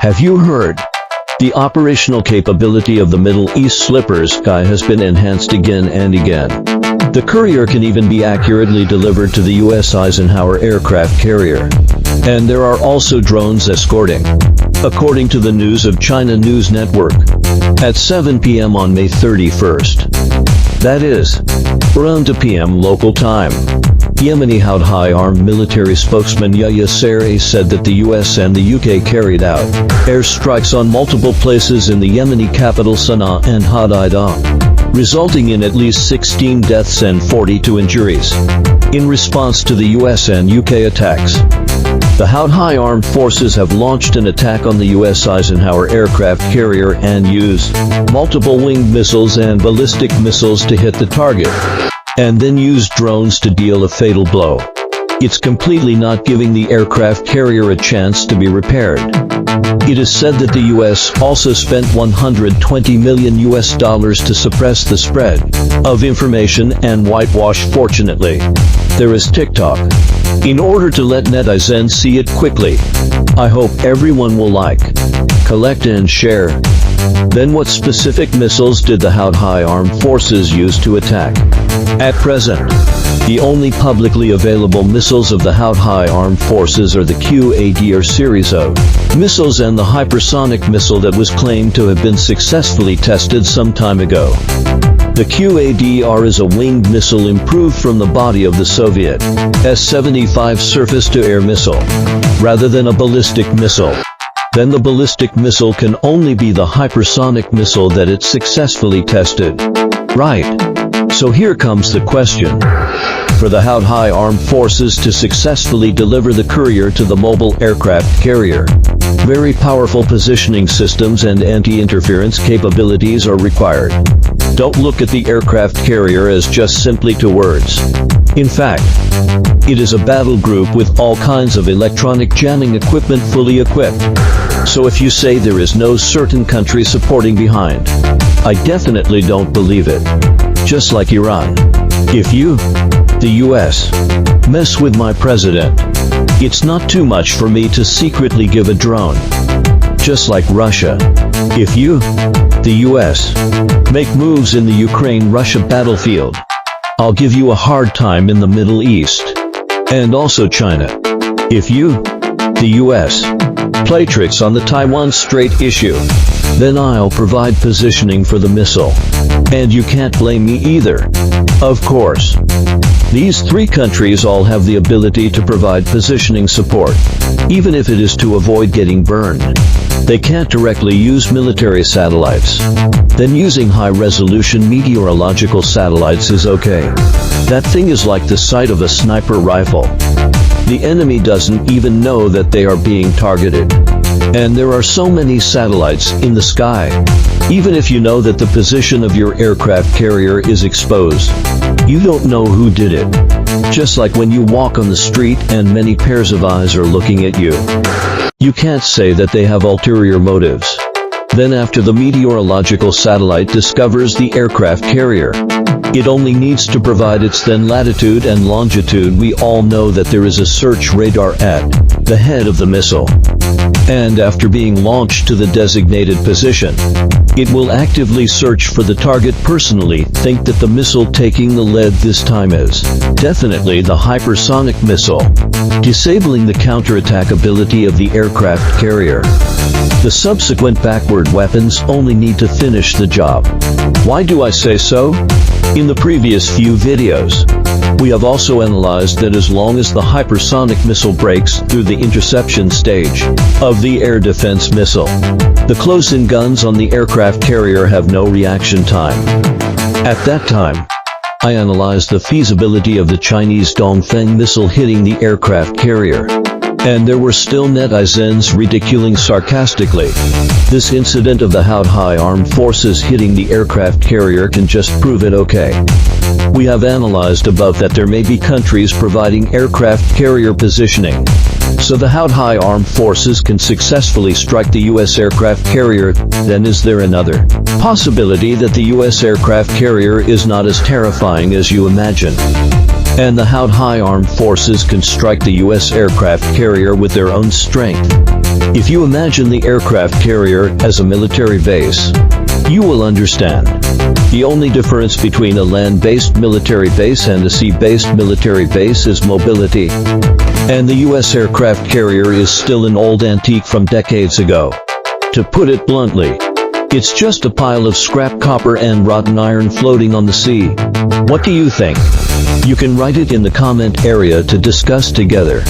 Have you heard? The operational capability of the Middle East Slipper Sky has been enhanced again and again. The courier can even be accurately delivered to the U.S. Eisenhower aircraft carrier. And there are also drones escorting. According to the News of China News Network, at 7 p.m. on May 31st. That is, around 2 p.m. local time. Yemeni Houthi armed military spokesman Yahya Saree said that the US and the UK carried out airstrikes on multiple places in the Yemeni capital Sana'a and Hodeidah, resulting in at least 16 deaths and 42 injuries. In response to the US and UK attacks, the Houthi armed forces have launched an attack on the U.S. Eisenhower aircraft carrier and used multiple winged missiles and ballistic missiles to hit the target, and then used drones to deal a fatal blow. It's completely not giving the aircraft carrier a chance to be repaired. It is said that the U.S. also spent $120 million to suppress the spread of information and whitewash. Fortunately, there is TikTok, in order to let netizens see it quickly. I hope everyone will like, collect and share. Then what specific missiles did the Houthi armed forces use to attack? At present, the only publicly available missiles of the Houthi armed forces are the QAD or series of missiles and the hypersonic missile that was claimed to have been successfully tested some time ago. The QAD-R is a winged missile improved from the body of the Soviet S-75 surface-to-air missile, rather than a ballistic missile. Then the ballistic missile can only be the hypersonic missile that it successfully tested. Right. So here comes the question. For the Houthi armed forces to successfully deliver the courier to the mobile aircraft carrier, very powerful positioning systems and anti-interference capabilities are required. Don't look at the aircraft carrier as just simply two words. In fact, it is a battle group with all kinds of electronic jamming equipment fully equipped. So if you say there is no certain country supporting behind, I definitely don't believe it. Just like Iran. If you, the US, mess with my president, it's not too much for me to secretly give a drone. Just like Russia. If you, the US, make moves in the Ukraine-Russia battlefield, I'll give you a hard time in the Middle East. And also China. If you, the US, play tricks on the Taiwan Strait issue, then I'll provide positioning for the missile. And you can't blame me either. Of course. These three countries all have the ability to provide positioning support, even if it is to avoid getting burned. They can't directly use military satellites. Then using high-resolution meteorological satellites is okay. That thing is like the sight of a sniper rifle. The enemy doesn't even know that they are being targeted. And there are so many satellites in the sky. Even if you know that the position of your aircraft carrier is exposed, you don't know who did it. Just like when you walk on the street and many pairs of eyes are looking at you. You can't say that they have ulterior motives. Then after the meteorological satellite discovers the aircraft carrier, it only needs to provide its then latitude and longitude. We all know that there is a search radar at the head of the missile. And after being launched to the designated position, it will actively search for the target. Personally, think that the missile taking the lead this time is definitely the hypersonic missile, disabling the counterattack ability of the aircraft carrier. The subsequent backward weapons only need to finish the job. Why do I say so? In the previous few videos, we have also analyzed that as long as the hypersonic missile breaks through the interception stage of the air defense missile, the close-in guns on the aircraft carrier have no reaction time. At that time, I analyzed the feasibility of the Chinese Dongfeng missile hitting the aircraft carrier. And there were still netizens ridiculing sarcastically. This incident of the Houthi armed forces hitting the aircraft carrier can just prove it. Okay. We have analyzed above that there may be countries providing aircraft carrier positioning, so the Houthi armed forces can successfully strike the U.S. aircraft carrier. Then is there another possibility that the U.S. aircraft carrier is not as terrifying as you imagine? And the Houthi armed forces can strike the U.S. aircraft carrier with their own strength. If you imagine the aircraft carrier as a military base, you will understand. The only difference between a land-based military base and a sea-based military base is mobility. And the U.S. aircraft carrier is still an old antique from decades ago. To put it bluntly, it's just a pile of scrap copper and rotten iron floating on the sea. What do you think? You can write it in the comment area to discuss together.